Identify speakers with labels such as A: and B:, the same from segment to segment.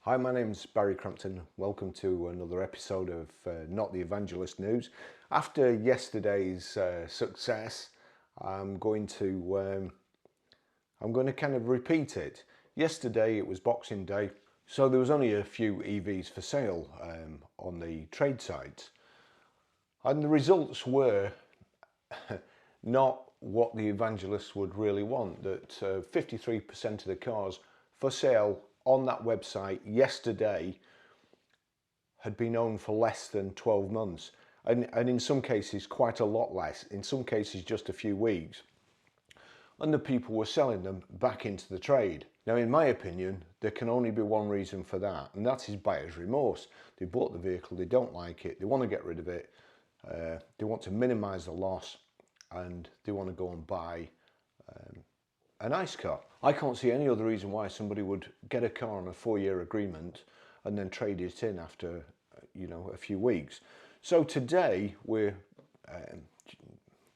A: Hi, my name's Barry Crampton. Welcome to another episode of Not the Evangelist News. After yesterday's success, I'm going to kind of repeat it. Yesterday it was Boxing Day, so there was only a few EVs for sale on the trade sites, and the results were not what the evangelists would really want. That 53% of the cars for sale on that website yesterday had been owned for less than 12 months, and in some cases quite a lot less, in some cases just a few weeks, and the people were selling them back into the trade. Now, in my opinion, there can only be one reason for that, and that is buyer's remorse. They bought the vehicle, they don't like it, they want to get rid of it, they want to minimize the loss, and they want to go and buy a nice car. I can't see any other reason why somebody would get a car on a 4-year agreement and then trade it in after, a few weeks. So today we're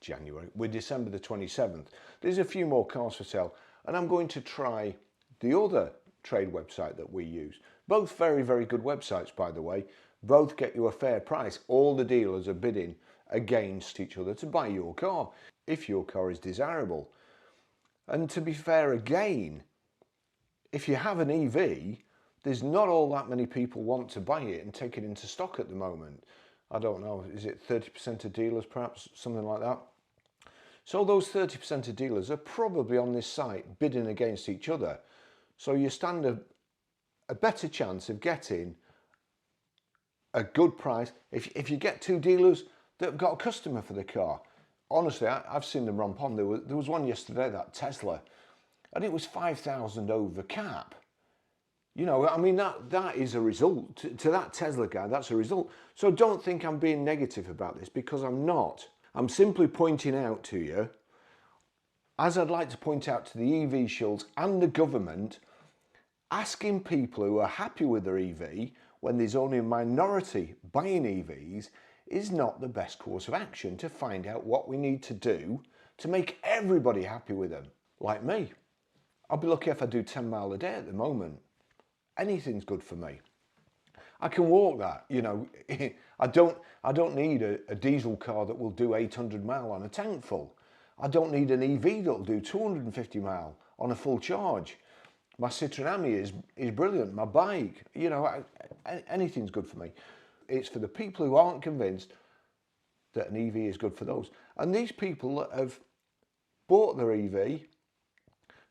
A: December the 27th. There's a few more cars for sale, and I'm going to try the other trade website that we use. Both very, very good websites, by the way. Both get you a fair price. All the dealers are bidding against each other to buy your car, if your car is desirable. And to be fair again, if you have an EV, there's not all that many people want to buy it and take it into stock at the moment. I don't know, is it 30% of dealers perhaps, something like that? So those 30% of dealers are probably on this site bidding against each other. So you stand a better chance of getting a good price if you get two dealers that have got a customer for the car. Honestly, I've seen them romp on. There was one yesterday, that Tesla, and it was 5,000 over cap. That is a result. To that Tesla guy, that's a result. So don't think I'm being negative about this, because I'm not. I'm simply pointing out to you, as I'd like to point out to the EV shills and the government, asking people who are happy with their EV when there's only a minority buying EVs is not the best course of action to find out what we need to do to make everybody happy with them. Like me. I'll be lucky if I do 10 miles a day at the moment. Anything's good for me. I can walk that, I don't need a diesel car that will do 800 miles on a tank full. I don't need an EV that'll do 250 miles on a full charge. My Citroen Ami is brilliant, my bike, anything's good for me. It's for the people who aren't convinced that an EV is good for those. And these people that have bought their EV,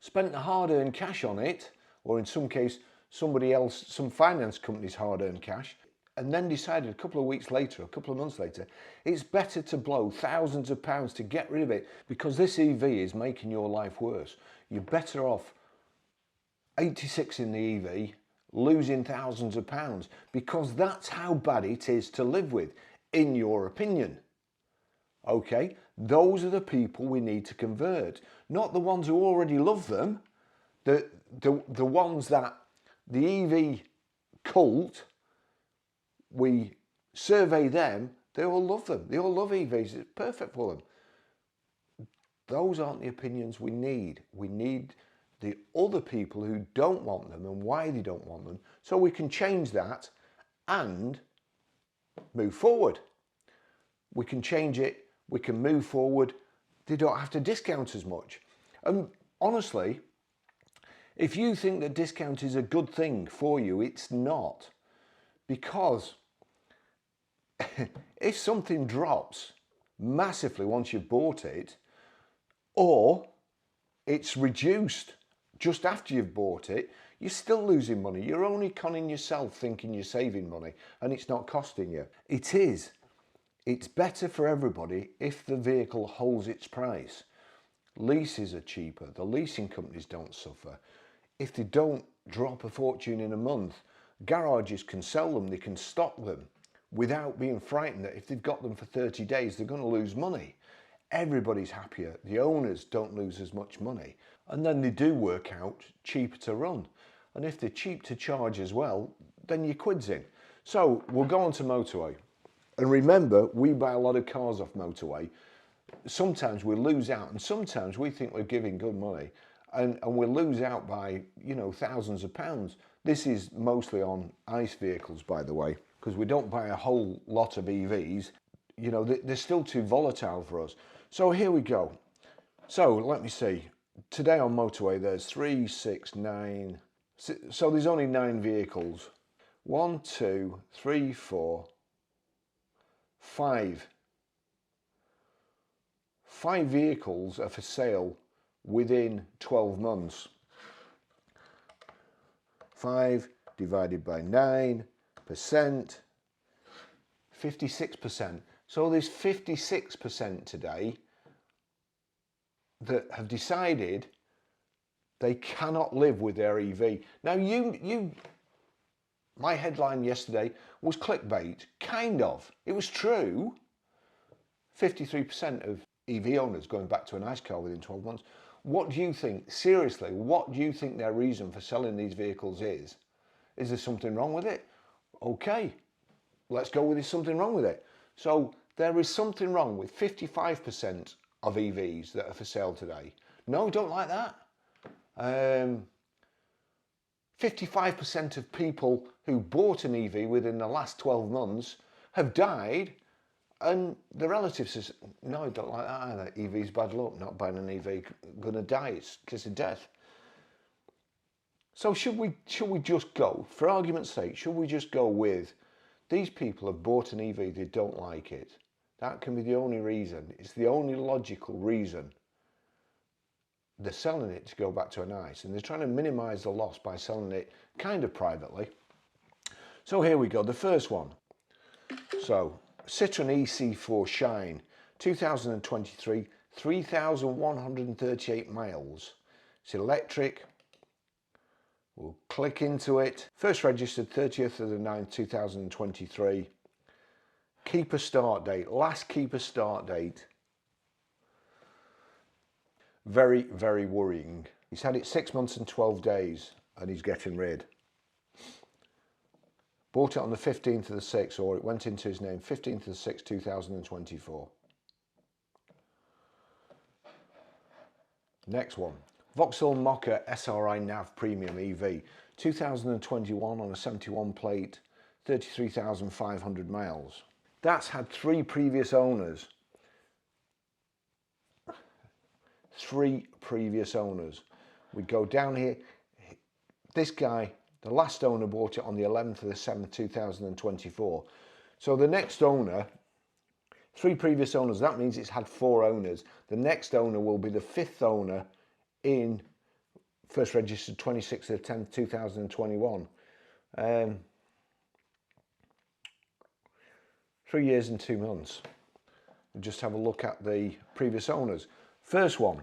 A: spent the hard-earned cash on it, or in some case, somebody else, some finance company's hard-earned cash, and then decided a couple of weeks later, a couple of months later, it's better to blow thousands of pounds to get rid of it, because this EV is making your life worse. You're better off 86 in the EV, losing thousands of pounds, because that's how bad it is to live with, in your opinion. Okay, those are the people we need to convert, not the ones who already love them, the ones that the EV cult, we survey them, they all love them, they all love EVs, it's perfect for them. Those aren't the opinions we need. We need the other people who don't want them and why they don't want them, so we can change that and move forward. We can change it, we can move forward. They don't have to discount as much. And honestly, if you think that discount is a good thing for you, it's not. Because if something drops massively once you've bought it, or it's reduced just after you've bought it, you're still losing money. You're only conning yourself thinking you're saving money, and it's not costing you. It is. It's better for everybody if the vehicle holds its price. Leases are cheaper. The leasing companies don't suffer. If they don't drop a fortune in a month, garages can sell them, they can stock them without being frightened that if they've got them for 30 days, they're going to lose money. Everybody's happier. The owners don't lose as much money. And then they do work out cheaper to run. And if they're cheap to charge as well, then your quid's in. So we'll go on to Motorway. And remember, we buy a lot of cars off Motorway. Sometimes we lose out, and sometimes we think we're giving good money, and we'll lose out by, thousands of pounds. This is mostly on ICE vehicles, by the way, because we don't buy a whole lot of EVs. You know, they're still too volatile for us. So here we go. So let me see. Today on Motorway, there's 3, 6, 9. So there's only 9 vehicles. 1, 2, 3, 4, 5. 5 vehicles are for sale within 12 months. 5 divided by 9%, 56%. So there's 56% today that have decided they cannot live with their EV. Now my headline yesterday was clickbait, kind of. It was true. 53% of EV owners going back to an ICE car within 12 months. What do you think, seriously, what do you think their reason for selling these vehicles is? Is there something wrong with it? Okay, let's go with there's something wrong with it. So there is something wrong with 55% of EVs that are for sale today. No, don't like that. 55% of people who bought an EV within the last 12 months have died, and the relatives says, no, I don't like that either. EV's bad luck, not buying an EV, gonna die, it's kiss of death. So should we just go, for argument's sake, should we just go with these people have bought an EV, they don't like it? That can be the only reason. It's the only logical reason. They're selling it to go back to an ICE, and they're trying to minimise the loss by selling it kind of privately. So here we go, the first one. So Citroen EC4 Shine, 2023, 3,138 miles. It's electric. We'll click into it. First registered 30th of the 9th, 2023. Keeper start date, last keeper start date. Very, very worrying. He's had it 6 months and 12 days and he's getting rid. Bought it on the 15th of the 6th, or it went into his name, 15th of the 6th, 2024. Next one. Vauxhall Mocha SRI Nav Premium EV, 2021 on a 71 plate, 33,500 miles. That's had 3 previous owners. 3 previous owners. We go down here. This guy, the last owner bought it on the 11th of the 7th, 2024. So the next owner, 3 previous owners, that means it's had 4 owners. The next owner will be the 5th owner in first registered 26th of the 10th, 2021. 3 years and 2 months. We'll just have a look at the previous owners. First one,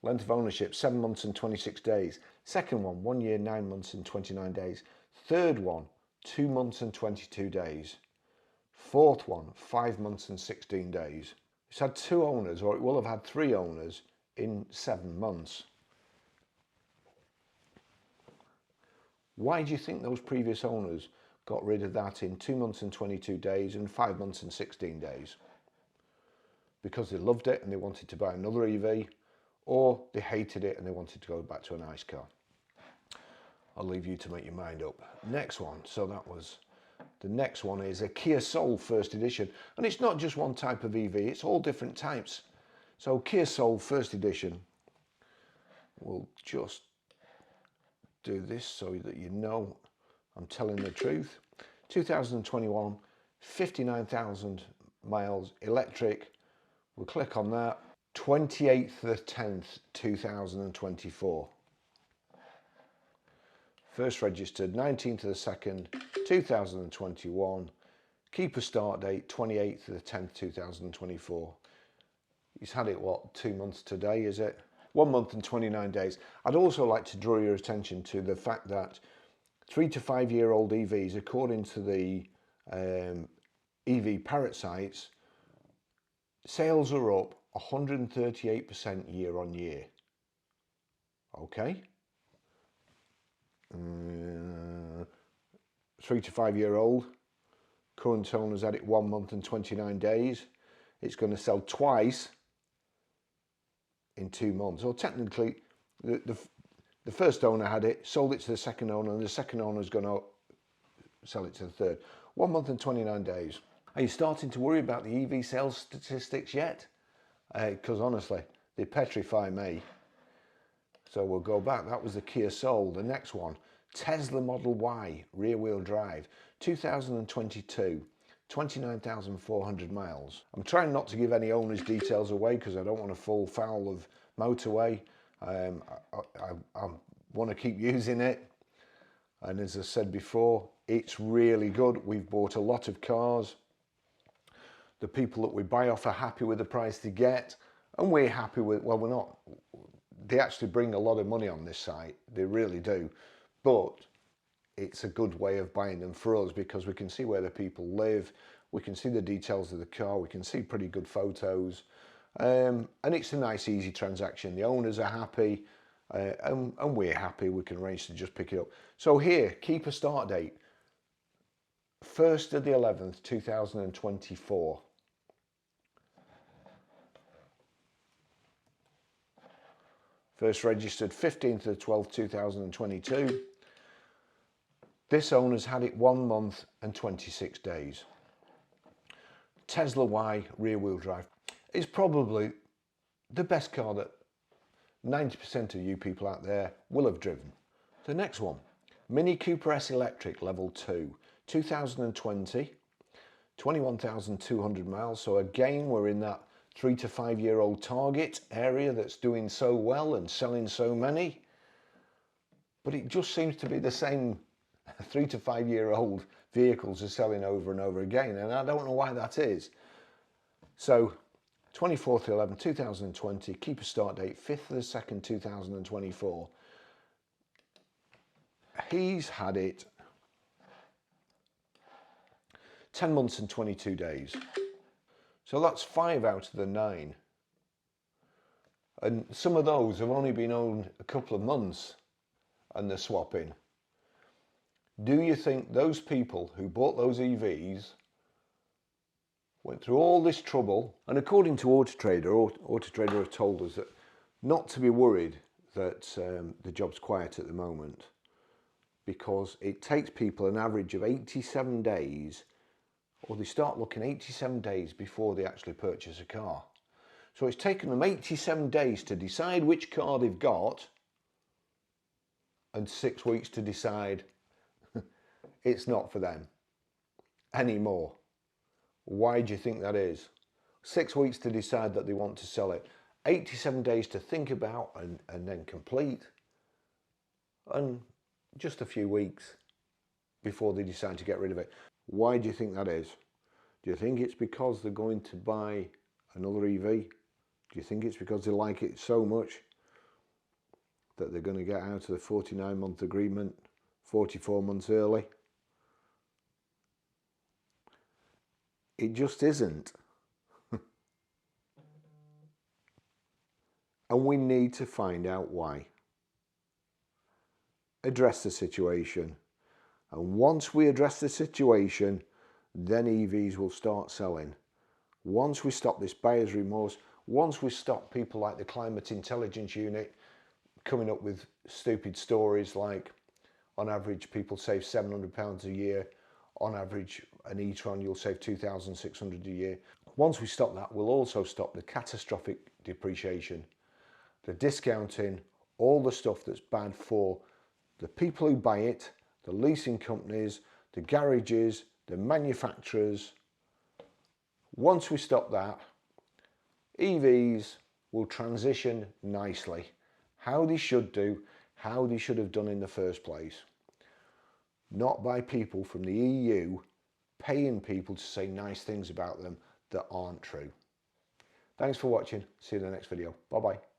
A: length of ownership, 7 months and 26 days. Second one, 1 year, 9 months and 29 days. Third one, 2 months and 22 days. Fourth one, 5 months and 16 days. It's had 2 owners, or it will have had 3 owners in 7 months. Why do you think those previous owners got rid of that in 2 months and 22 days and 5 months and 16 days? Because they loved it and they wanted to buy another EV, or they hated it and they wanted to go back to an ICE car. I'll leave you to make your mind up. Next one, so that was, the next one is a Kia Soul First Edition. And it's not just one type of EV, it's all different types. So Kia Soul First Edition, we'll just do this so that you know I'm telling the truth. 2021, 59,000 miles, electric. We'll click on that. 28th of the 10th, 2024. First registered 19th of the 2nd, 2021. Keeper start date 28th of the 10th, 2024. He's had it, what, 2 months today, is it? 1 month and 29 days. I'd also like to draw your attention to the fact that 3 to 5 year old EVs, according to the EV Parrot sites, sales are up 138% year on year. Okay. 3 to 5 year old, current owner's had it 1 month and 29 days. It's going to sell twice in 2 months. Or technically, the The first owner had it, sold it to the second owner, and the second owner is going to sell it to the third. 1 month and 29 days. Are you starting to worry about the EV sales statistics yet? Because honestly, they petrify me. So we'll go back. That was the Kia Soul. The next one, Tesla Model Y rear-wheel drive, 2022, 29,400 miles. I'm trying not to give any owner's details away because I don't want to fall foul of Motorway. I want to keep using it. And as I said before, it's really good. We've bought a lot of cars. The people that we buy off are happy with the price they get. And we're happy with, well, we're not. They actually bring a lot of money on this site. They really do. But it's a good way of buying them for us because we can see where the people live. We can see the details of the car. We can see pretty good photos. And it's a nice, easy transaction. The owners are happy. And we're happy. We can arrange to just pick it up. So here, keep a start date. 1st of the 11th, 2024. First registered 15th of the 12th, 2022. This owner's had it 1 month and 26 days. Tesla Y rear-wheel drive. It's probably the best car that 90% of you people out there will have driven. The next one, Mini Cooper S Electric Level 2, 2020, 21,200 miles. So again, we're in that 3 to 5 year old target area that's doing so well and selling so many. But it just seems to be the same 3 to 5 year old vehicles are selling over and over again. And I don't know why that is. So 24th 11, 2020, keep a start date, 5th of the 2nd, 2024. He's had it 10 months and 22 days. So that's 5 out of the 9. And some of those have only been owned a couple of months and they're swapping. Do you think those people who bought those EVs went through all this trouble? And according to Auto Trader have told us that not to be worried that the job's quiet at the moment, because it takes people an average of 87 days, or they start looking 87 days before they actually purchase a car. So it's taken them 87 days to decide which car they've got and 6 weeks to decide it's not for them anymore. Why do you think that is? 6 weeks to decide that they want to sell it. 87 days to think about and then complete. And just a few weeks before they decide to get rid of it. Why do you think that is? Do you think it's because they're going to buy another EV? Do you think it's because they like it so much that they're going to get out of the 49-month agreement 44 months early? It just isn't. And we need to find out why. Address the situation. And once we address the situation, then EVs will start selling. Once we stop this buyer's remorse, once we stop people like the Climate Intelligence Unit coming up with stupid stories like, on average, people save £700 a year. On average, an e-tron, you'll save $2,600 a year. Once we stop that, we'll also stop the catastrophic depreciation, the discounting, all the stuff that's bad for the people who buy it, the leasing companies, the garages, the manufacturers. Once we stop that, EVs will transition nicely. How they should do, how they should have done in the first place. Not by people from the EU paying people to say nice things about them that aren't true. Thanks for watching. See you in the next video. Bye bye.